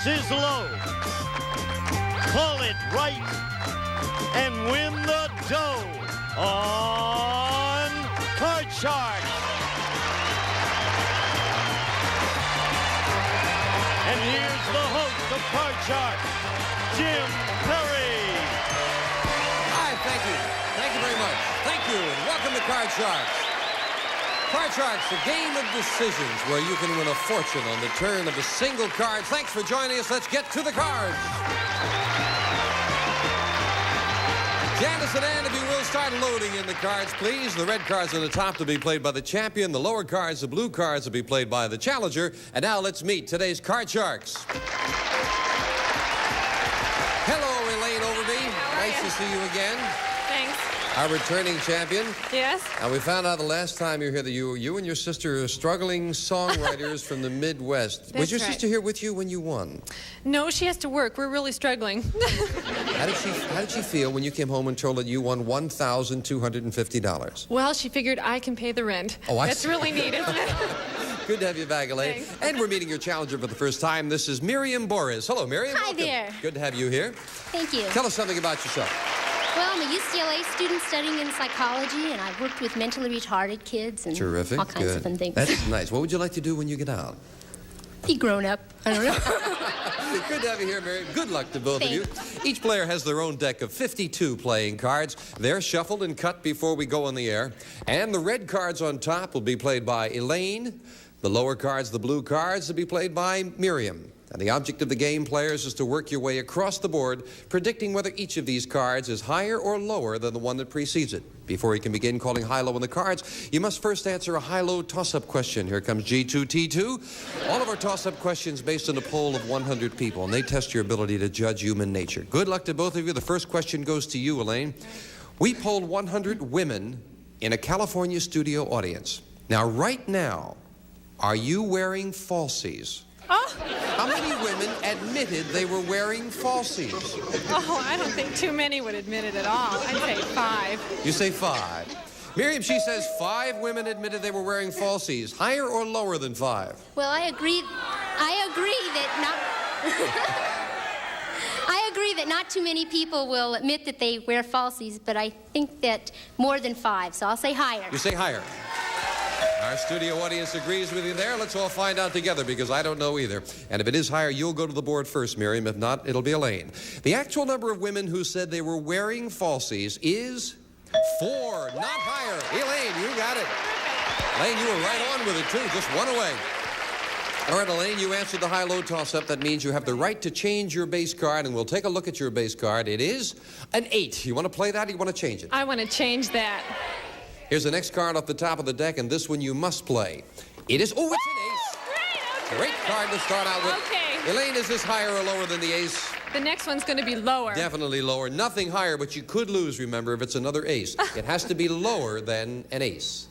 is low. Call it right and win the dough on Card Sharks. And here's the host of Card Sharks, Jim Perry. Hi, thank you. Thank you very much. Thank you, and welcome to Card Sharks. Card Sharks, a game of decisions where you can win a fortune on the turn of a single card. Thanks for joining us. Let's get to the cards. Janice and Ann, if you will, start loading in the cards, please. The red cards on the top will be played by the champion. The lower cards, the blue cards, will be played by the challenger. And now let's meet today's Card Sharks. Hello, Elaine Overby. Nice to see you again. Thanks. Our returning champion. Yes? And we found out the last time you were here that you and your sister are struggling songwriters from the Midwest. Was your sister here with you when you won? No, she has to work. We're really struggling. How did she feel when you came home and told her you won $1,250? Well, she figured I can pay the rent. Oh, I That's see. really neat, isn't it? Good to have you back, Elaine. Thanks. And we're meeting your challenger for the first time. This is Miriam Boris. Hello, Miriam. Hi Welcome. there. Good to have you here. Thank you. Tell us something about yourself. Well, I'm a UCLA student studying in psychology, and I've worked with mentally retarded kids and Terrific. all kinds of fun things. That's nice. What would you like to do when you get out? Be grown up. I don't know. Good to have you here, Miriam. Good luck to both of you. Each player has their own deck of 52 playing cards. They're shuffled and cut before we go on the air. And the red cards on top will be played by Elaine. The lower cards, the blue cards, will be played by Miriam. And the object of the game, players, is to work your way across the board, predicting whether each of these cards is higher or lower than the one that precedes it. Before you can begin calling high-low on the cards, you must first answer a high-low toss-up question. Here comes G2T2. All of our toss-up questions based on a poll of 100 people, and they test your ability to judge human nature. Good luck to both of you. The first question goes to you, Elaine. We polled 100 women in a California studio audience. Now, right now, are you wearing falsies? Oh. How many women admitted they were wearing falsies? Oh, I don't think too many would admit it at all. I'd say 5. You say 5. Miriam, she says 5 women admitted they were wearing falsies. Higher or lower than 5? Well, I agree that not too many people will admit that they wear falsies, but I think that more than 5, so I'll say higher. You say higher. Our studio audience agrees with you there. Let's all find out together, because I don't know either. And if it is higher, you'll go to the board first, Miriam. If not, it'll be Elaine. The actual number of women who said they were wearing falsies is 4, not higher. Elaine, you got it. Elaine, you were right on with it, too. Just one away. All right, Elaine, you answered the high-low toss-up. That means you have the right to change your base card, and we'll take a look at your base card. It is an 8. You want to play that, or you want to change it? I want to change that. Here's the next card off the top of the deck, and this one you must play. It is... Oh, it's an ace. Great card to start out with. Okay. Elaine, is this higher or lower than the ace? The next one's going to be lower. Definitely lower. Nothing higher, but you could lose, remember, if it's another ace. It has to be lower than an ace.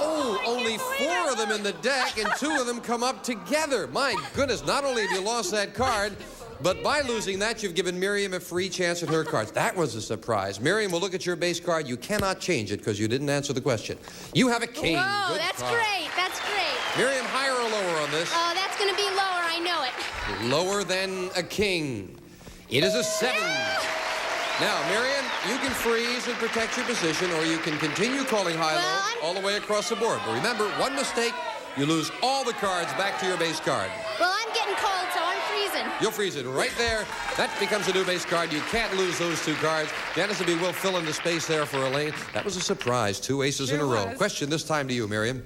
Oh, only 4 of them in the deck, and 2 of them come up together. My goodness, not only have you lost that card, but by losing that, you've given Miriam a free chance at her cards. That was a surprise. Miriam, we'll look at your base card. You cannot change it because you didn't answer the question. You have a king. Whoa, Good that's card. great. That's great. Miriam, higher or lower on this? Oh, that's going to be lower. I know it. Lower than a king. It is a 7. Now, Miriam, you can freeze and protect your position, or you can continue calling high-low all the way across the board. But remember, one mistake, you lose all the cards back to your base card. Well, I'm getting cold, so I'm freezing. You'll freeze it right there. That becomes a new base card. You can't lose those 2 cards. Janice and B will fill in the space there for Elaine. That was a surprise. 2 aces in a row. Was. Question this time to you, Miriam.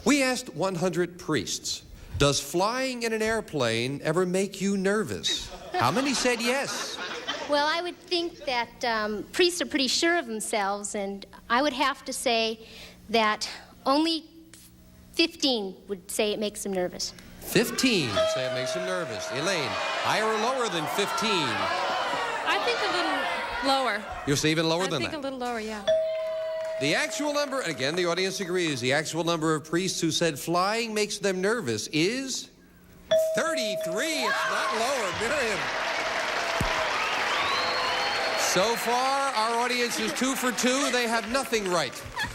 We asked 100 priests, does flying in an airplane ever make you nervous? How many said yes? Well, I would think that priests are pretty sure of themselves, and I would have to say that only 15 would say it makes them nervous. 15 say it makes them nervous. Elaine, higher or lower than 15? I think a little lower. You'll say even lower than I think that? a little lower, yeah. The actual number, and again, the audience agrees, the actual number of priests who said flying makes them nervous is 33. It's not lower. Miriam. So far, our audience is 2 for 2. They have nothing right.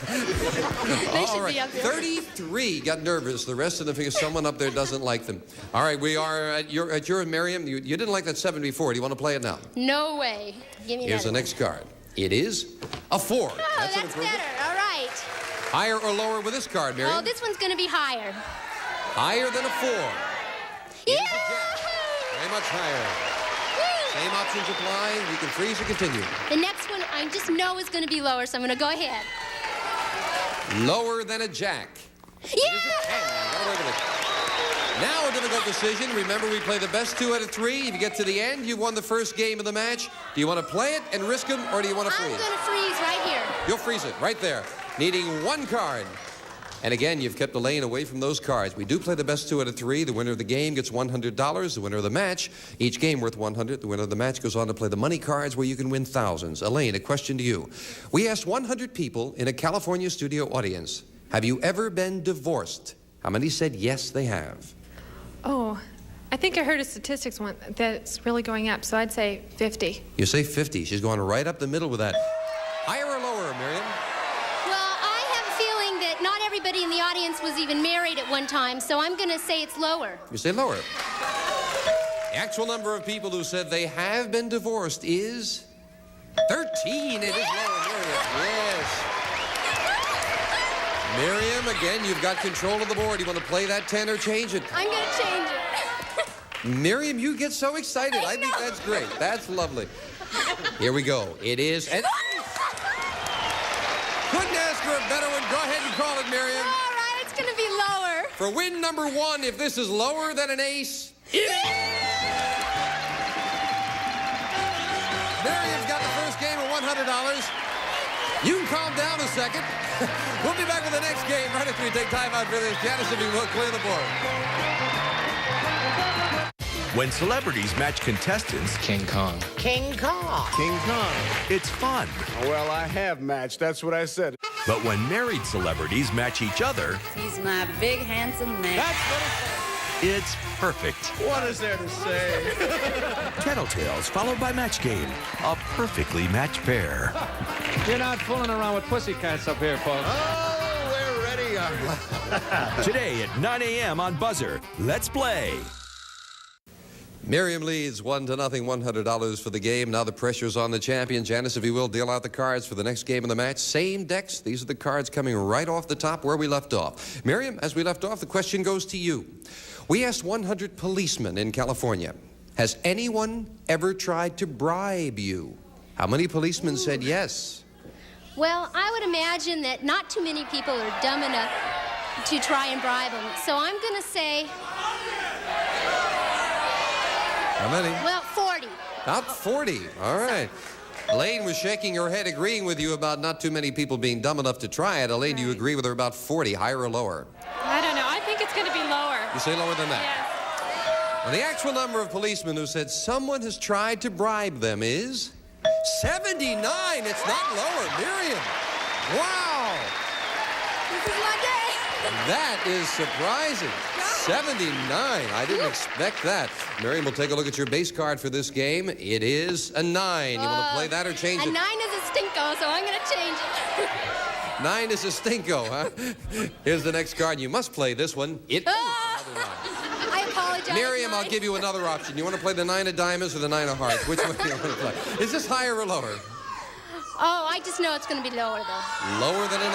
They should be up there. 33 got nervous. The rest of them figure someone up there doesn't like them. All right, we are at your Miriam. You didn't like that 7 before. Do you want to play it now? No way. Give me Here's the next card. It is a 4. Oh, that's that's better. All right. Higher or lower with this card, Miriam? Oh, this one's going to be higher. Higher than a 4. Yeah! Very much higher. Same options apply. You can freeze or continue. The next one I just know is going to be lower, so I'm going to go ahead. Lower than a jack. Yeah! It is a 10. Got away with it. Now a difficult decision. Remember, we play the best 2 out of 3. If you get to the end, you've won the first game of the match. Do you want to play it and risk them, or do you want to freeze? I'm going to freeze right here. You'll freeze it right there, needing 1 card. And again, you've kept Elaine away from those cards. We do play the best 2 out of 3. The winner of the game gets $100. The winner of the match, each game worth $100. The winner of the match goes on to play the money cards where you can win thousands. Elaine, a question to you. We asked 100 people in a California studio audience, have you ever been divorced? How many said yes, they have? Oh, I think I heard a statistics one that's really going up, so I'd say 50. You say 50. She's going right up the middle with that. Higher or lower, Miriam? Well, I have a feeling that not everybody in the audience was even married at one time, so I'm going to say it's lower. You say lower. The actual number of people who said they have been divorced is 13. It is lower, Miriam. Yes. Miriam, again, you've got control of the board. You want to play that 10 or change it? I'm going to change it. Miriam, you get so excited. I think that's great. That's lovely. Here we go. It is an ace. Couldn't ask for a better one. Go ahead and call it, Miriam. All right, it's going to be lower. For win number 1, if this is lower than an ace, it is. Miriam's got the first game of $100. You can calm down a second. We'll be back with the next game right after we take time out for this. Janice, if you will, clear the board. When celebrities match contestants, King Kong. King Kong. King Kong. it's fun. Well, I have matched. That's what I said. But when married celebrities match each other, He's my big, handsome man. it's perfect. What is there to say? Tattletales followed by Match Game. A perfectly matched pair. You're not fooling around with pussycats up here, folks. Oh, we're ready. Today at 9 a.m. on Buzzer. Let's play. Miriam leads 1-0, $100 for the game. Now the pressure's on the champion. Janice, if you will, deal out the cards for the next game of the match. Same decks. These are the cards coming right off the top where we left off. Miriam, as we left off, the question goes to you. We asked 100 policemen in California, has anyone ever tried to bribe you? How many policemen said yes? Well, I would imagine that not too many people are dumb enough to try and bribe them. So I'm going to say, How many? well, 40. About 40. All right. Elaine was shaking her head, agreeing with you about not too many people being dumb enough to try it. Elaine, do you agree with her about 40, higher or lower? I don't know. I think it's going to be lower. You say lower than that? Yes. Well, the actual number of policemen who said someone has tried to bribe them is 79. It's not lower. Miriam. Wow. This is my day. That is surprising. 79. I didn't expect that. Miriam will take a look at your base card for this game. It is a 9. You want to play that or change A it? 9 is a stinko, so I'm going to change it. 9 is a stinko, huh? Here's the next card. You must play this one. It. I apologize. Miriam, I'll 9. give you another option. You want to play the 9 of diamonds or the 9 of hearts? Which one do you want to play? Is this higher or lower? Oh, I just know it's going to be lower, though. Lower than a 9.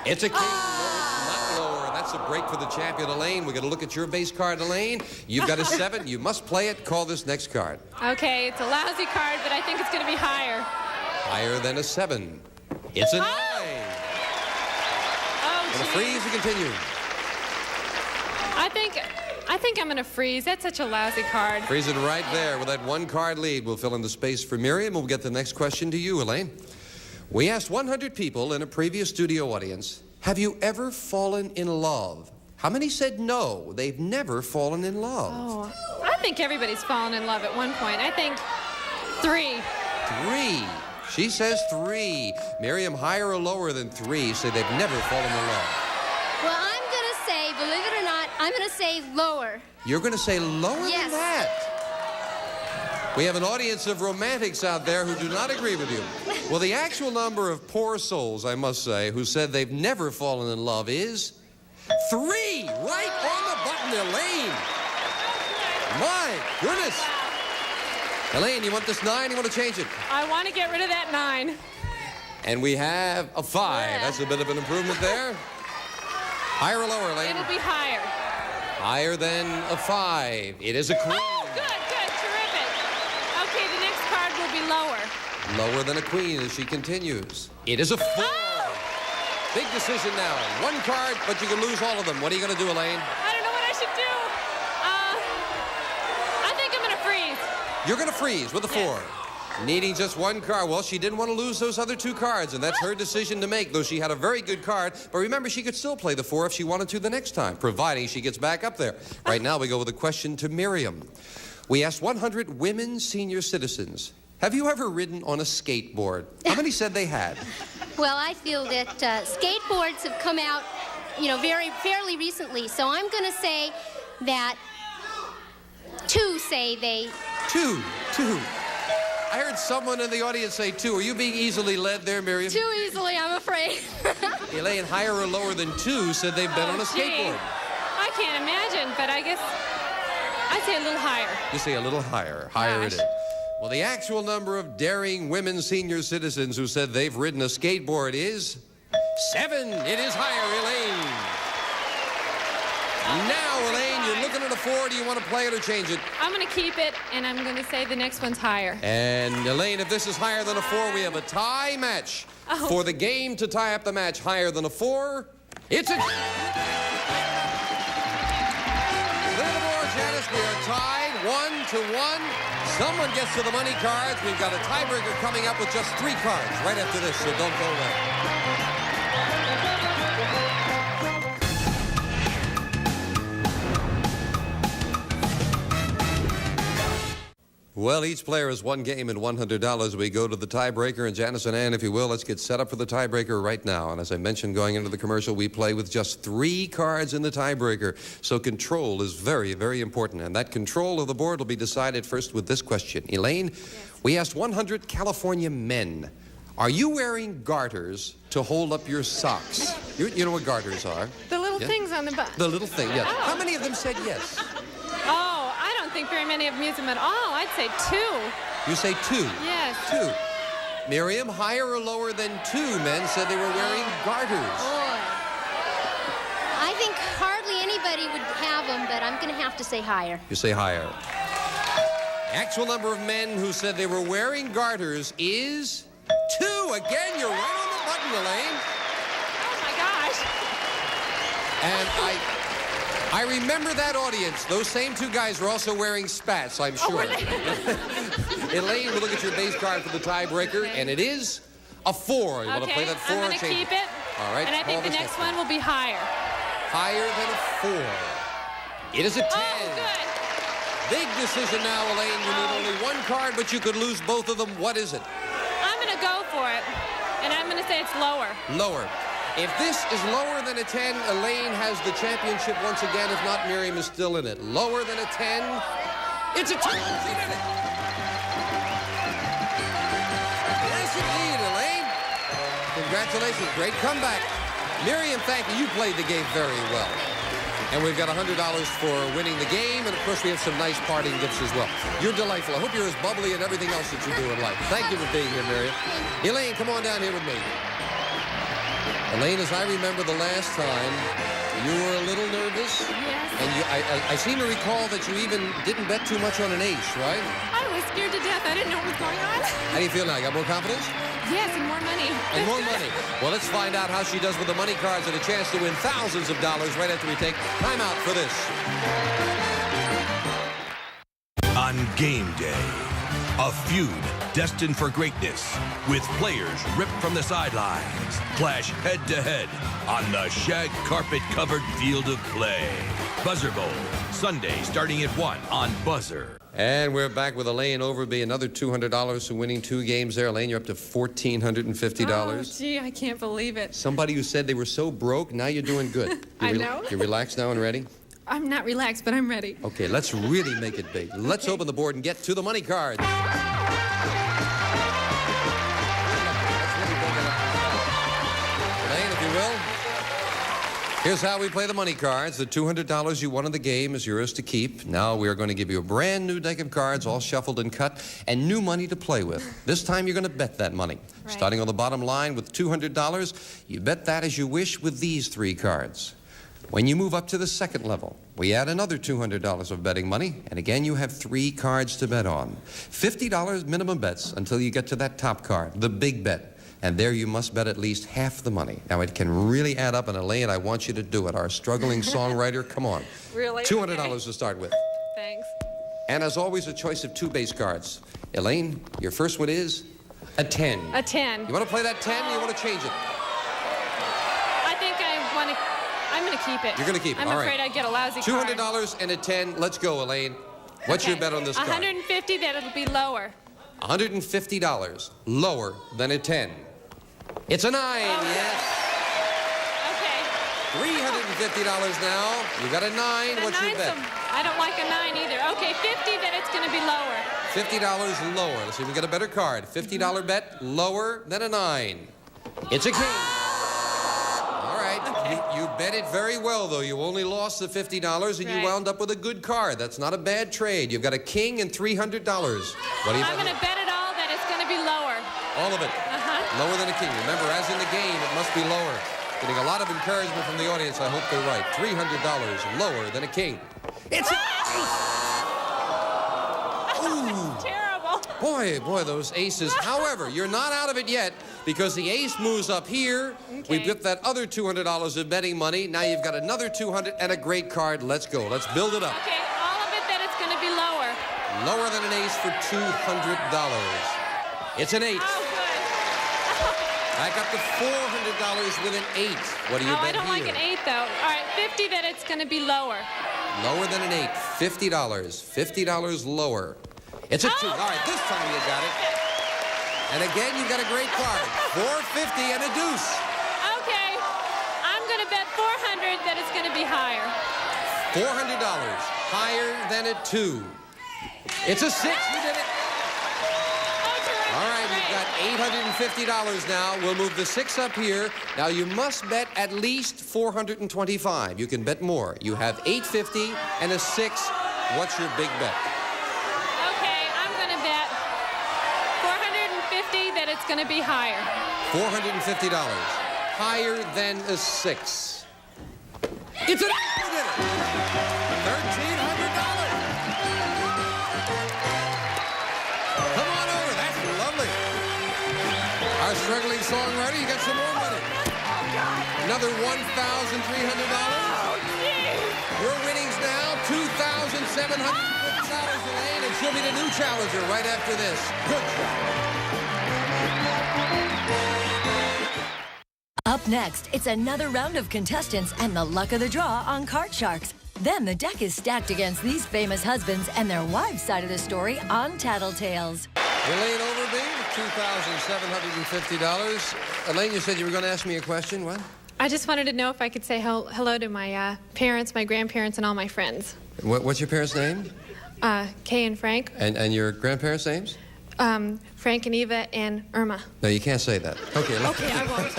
It's a king. Not lower. That's a break for the champion, Elaine. We're going to look at your base card, Elaine. You've got a 7. You must play it. Call this next card. Okay, it's a lousy card, but I think it's going to be higher. Higher than a 7. It's a 9. Oh, And a gee. freeze to continue. I think I'm going to freeze. That's such a lousy card. Freeze it right there with that 1 card lead. We'll fill in the space for Miriam. We'll get the next question to you, Elaine. We asked 100 people in a previous studio audience, have you ever fallen in love? How many said no, they've never fallen in love? Oh, I think everybody's fallen in love at one point. I think 3. 3. She says 3. Miriam, higher or lower than 3, say they've never fallen in love. Well, I'm going to say, believe it or not, I'm going to say lower. You're going to say lower Yes. than that? We have an audience of romantics out there who do not agree with you. Well, the actual number of poor souls, I must say, who said they've never fallen in love is 3. Right on the button, Elaine. My goodness. Elaine, you want this 9? You want to change it? I want to get rid of that 9. And we have a 5. Yeah. That's a bit of an improvement there. Higher or lower, Elaine? It'll be higher. Higher than a 5. It is a queen. Oh, good, terrific. Okay, the next card will be lower. Lower than a queen as she continues. It is a 4. Oh! Big decision now. 1 card, but you can lose all of them. What are you going to do, Elaine? I don't know what I should do. I think I'm going to freeze. You're going to freeze with a 4. Yes. Needing just 1 card. Well, she didn't want to lose those other 2 cards, and that's her decision to make, though she had a very good card. But remember, she could still play the 4 if she wanted to the next time, providing she gets back up there. Right now, we go with a question to Miriam. We asked 100 women senior citizens, have you ever ridden on a skateboard? How many said they had? Well, I feel that skateboards have come out, fairly recently. So I'm going to say that 2 say they... 2. I heard someone in the audience say 2. Are you being easily led there, Miriam? Too easily, I'm afraid. Elaine, higher or lower than 2 said they've been on a skateboard. I can't imagine, but I guess I'd say a little higher. You say a little higher. Higher it is. Well, the actual number of daring women senior citizens who said they've ridden a skateboard is 7. It is higher, Elaine. Now, Elaine, you're looking at a 4. Do you want to play it or change it? I'm going to keep it, and I'm going to say the next one's higher. And, Elaine, if this is higher than a 4, we have a tie match. Oh. For the game to tie up the match higher than a 4, it's a... Little more, Janice. We are tied 1-1. Someone gets to the money cards. We've got a tiebreaker coming up with just 3 cards right after this, so don't go away. Well, each player has 1 game and $100. We go to the tiebreaker, and Janice and Ann, if you will, let's get set up for the tiebreaker right now. And as I mentioned going into the commercial, we play with just 3 cards in the tiebreaker. So control is very, very important. And that control of the board will be decided first with this question. Elaine, we asked 100 California men, are you wearing garters to hold up your socks? You know what garters are? The little things on the butt. The little thing, yes. Oh. How many of them said yes? Oh, I don't think very many of them use them at all. I'd say 2. You say 2? Yes. 2. Miriam, higher or lower than 2 men said they were wearing garters? Boy. I think hardly anybody would have them, but I'm going to have to say higher. You say higher. The actual number of men who said they were wearing garters is 2. Again, you're right on the button, Elaine. Oh, my gosh. And I remember that audience. Those same 2 guys were also wearing spats, I'm sure. Elaine, we'll look at your base card for the tiebreaker, and it is a 4. You want to play that 4? I'm going to keep it. All right. And I think the next one will be higher. Higher than a 4. It is a 10. Oh, good. Big decision now, Elaine. You need only 1 card, but you could lose both of them. What is it? I'm going to go for it. And I'm going to say it's lower. Lower. If this is lower than a 10, Elaine has the championship once again. If not, Miriam is still in it. Lower than a 10, it's a 10. She did it. Yes, indeed, Elaine. Congratulations. Great comeback. Miriam, thank you. You played the game very well. And we've got $100 for winning the game. And, of course, we have some nice parting gifts as well. You're delightful. I hope you're as bubbly and everything else that you do in life. Thank you for being here, Miriam. Elaine, come on down here with me. Elaine, as I remember the last time, you were a little nervous. Yes. And I seem to recall that you even didn't bet too much on an ace, right? I was scared to death. I didn't know what was going on. How do you feel now? Got more confidence? Yes, and more money. And more money. Well, let's find out how she does with the money cards and a chance to win thousands of dollars right after we take time out for this. On game day, a feud destined for greatness with players ripped from the sidelines clash head-to-head on the shag carpet-covered field of play. Buzzer Bowl, Sunday starting at 1 on Buzzer. And we're back with Elaine Overby, another $200 for winning 2 games there. Elaine, you're up to $1,450. Oh, gee, I can't believe it. Somebody who said they were so broke, now you're doing good. I know. You're relaxed now and ready? I'm not relaxed, but I'm ready. Okay, let's really make it big. Let's open the board and get to the money cards. Elaine, if you will. Here's how we play the money cards. The $200 you won in the game is yours to keep. Now we are going to give you a brand new deck of cards, all shuffled and cut, and new money to play with. This time you're going to bet that money. Right. Starting on the bottom line with $200, you bet that as you wish with these 3 cards. When you move up to the second level, we add another $200 of betting money, and again you have 3 cards to bet on. $50 minimum bets until you get to that top card, the big bet. And there you must bet at least half the money. Now it can really add up, and Elaine, I want you to do it. Our struggling songwriter, come on. Really? $200 okay. to start with. Thanks. And as always, a choice of 2 base cards. Elaine, your first one is a 10. A 10. You want to play that 10 or you want to change it? I think I'm going to keep it. You're going to keep it, I'm all afraid right. I get a lousy card. $200 and a 10. Let's go, Elaine. What's your bet on this card? 150, that it'll be lower. $150, lower than a 10. It's a 9, yes. Okay. $350 now. You got a 9. What's your bet? I don't like a 9 either. Okay, 50, that it's going to be lower. $50 lower. Let's see if we get a better card. $50 bet, lower than a 9. It's a king. All right. Okay. You bet it very well, though. You only lost the $50, and you wound up with a good card. That's not a bad trade. You've got a king and $300. What do you bet? I'm going to bet it all that it's going to be lower. All of it. Lower than a king. Remember, as in the game, it must be lower. Getting a lot of encouragement from the audience. I hope they're right. $300 lower than a king. It's Ooh. Terrible. Boy, those aces. However, you're not out of it yet because the ace moves up here. Okay. We've got that other $200 of betting money. Now you've got another $200 and a great card. Let's go. Let's build it up. Okay, all of it that it's going to be lower. Lower than an ace for $200. It's an 8. Oh, Back up to $400 with an 8. What do you bet I don't here? like an 8, though. All right, 50 that it's going to be lower. Lower than an 8. $50. $50 lower. It's a 2. All right, this time you got it. And again, you got a great card. $450 and a deuce. Okay. I'm going to bet $400 that it's going to be higher. $400. Higher than a 2. It's a 6. You did it. All right, you've got $850 now. We'll move the 6 up here. Now, you must bet at least $425. You can bet more. You have $850 and a 6. What's your big bet? Okay, I'm going to bet $450 that it's going to be higher. $450. Higher than a 6. It's an 8. You did it. $1,300. Come on over. That's lovely. Our struggling songwriter, you got some more money. Another $1,300. Your winnings now, $2,750, Elaine, and she'll be the new challenger right after this. Good job. Up next, it's another round of contestants and the luck of the draw on Card Sharks. Then the deck is stacked against these famous husbands and their wives' side of the story on Tattletales. Elaine Overby, $2,750. Elaine, you said you were going to ask me a question. What? I just wanted to know if I could say hello to my parents, my grandparents, and all my friends. What's your parents' name? Kay and Frank. And your grandparents' names? Frank and Eva and Irma. No, you can't say that. Okay. Okay, I won't.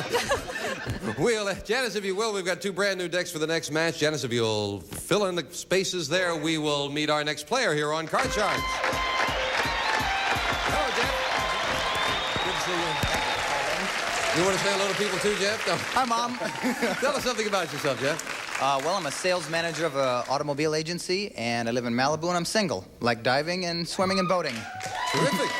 Janice, if you will, we've got 2 brand new decks for the next match. Janice, if you'll fill in the spaces there, we will meet our next player here on Card Sharks. Hello, Jeff. Good to see you. You want to say hello to people too, Jeff? No. Hi, Mom. Tell us something about yourself, Jeff. Well, I'm a sales manager of an automobile agency, and I live in Malibu, and I'm single. Like diving and swimming and boating. Terrific.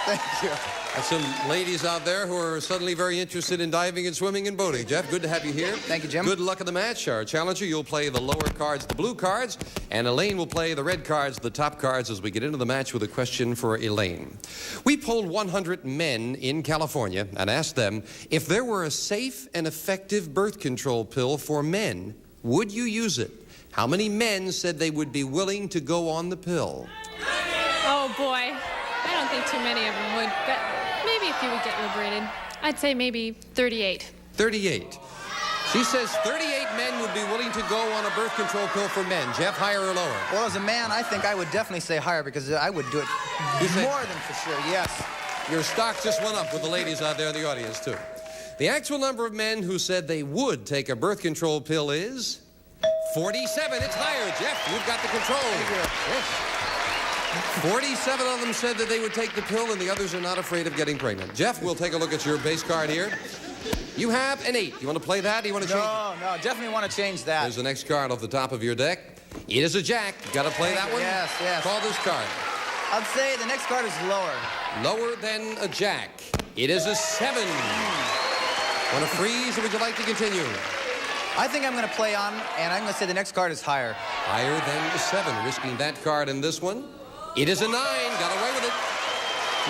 Thank you. There's some ladies out there who are suddenly very interested in diving and swimming and boating. Jeff, good to have you here. Thank you, Jim. Good luck in the match. Our challenger, you'll play the lower cards, the blue cards, and Elaine will play the red cards, the top cards, as we get into the match with a question for Elaine. We polled 100 men in California and asked them, if there were a safe and effective birth control pill for men, would you use it? How many men said they would be willing to go on the pill? Oh, boy. I don't think too many of them would, but maybe a few would get liberated. I'd say maybe 38. 38. She says 38 men would be willing to go on a birth control pill for men? Jeff, higher or lower? Well, as a man, I think I would definitely say higher because I would do it more than for sure, yes. Your stock just went up with the ladies out there in the audience, too. The actual number of men who said they would take a birth control pill is 47. It's higher. Jeff, you've got the control. Yes. 47 of them said that they would take the pill, and the others are not afraid of getting pregnant. Jeff, we'll take a look at your base card here. You have an 8. You want to play that? Do you want to change it? No, definitely want to change that. There's the next card off the top of your deck. It is a jack. You got to play that one? Yes, yes. Call this card. I'd say the next card is lower. Lower than a jack. It is a 7. Want to freeze, or would you like to continue? I think I'm going to play on, and I'm going to say the next card is higher. Higher than a 7. Risking that card in this one. It is a 9. Got away with it.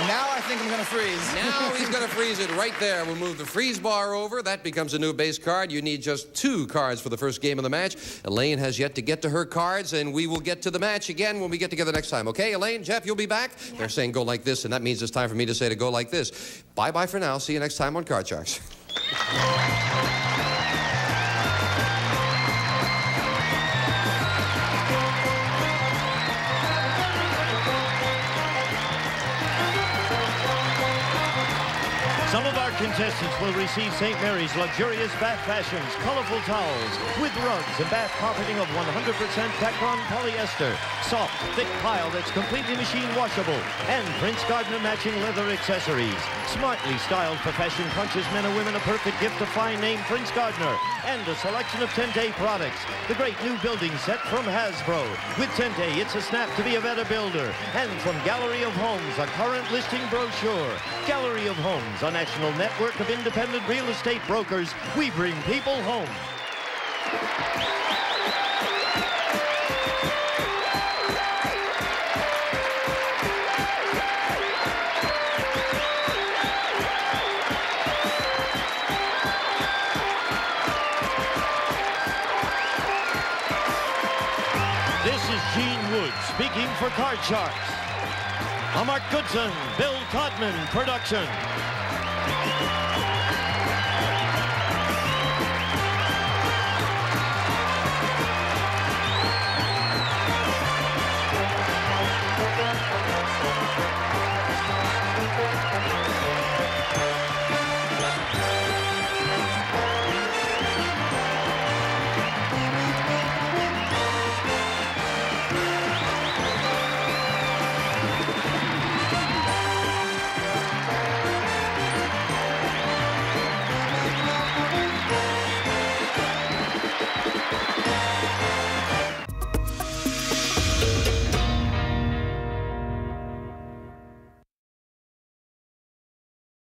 Now I think I'm going to freeze. Now he's going to freeze it right there. We'll move the freeze bar over. That becomes a new base card. You need just 2 cards for the first game of the match. Elaine has yet to get to her cards, and we will get to the match again when we get together next time. Okay, Elaine, Jeff, you'll be back? Yeah. They're saying go like this, and that means it's time for me to say to go like this. Bye-bye for now. See you next time on Card Sharks. Some of our contestants will receive St. Mary's luxurious bath fashions, colorful towels, with rugs and bath carpeting of 100% Tacron polyester, soft, thick pile that's completely machine washable, and Prince Gardner matching leather accessories. Smartly styled for fashion punches men and women a perfect gift of fine name Prince Gardner, and a selection of Tente products. The great new building set from Hasbro. With Tente, it's a snap to be a better builder. And from Gallery of Homes, a current listing brochure. Gallery of Homes, a national network of independent real estate brokers. We bring people home. This is Gene Wood speaking for Card Sharks. A Mark Goodson, Bill Todman production.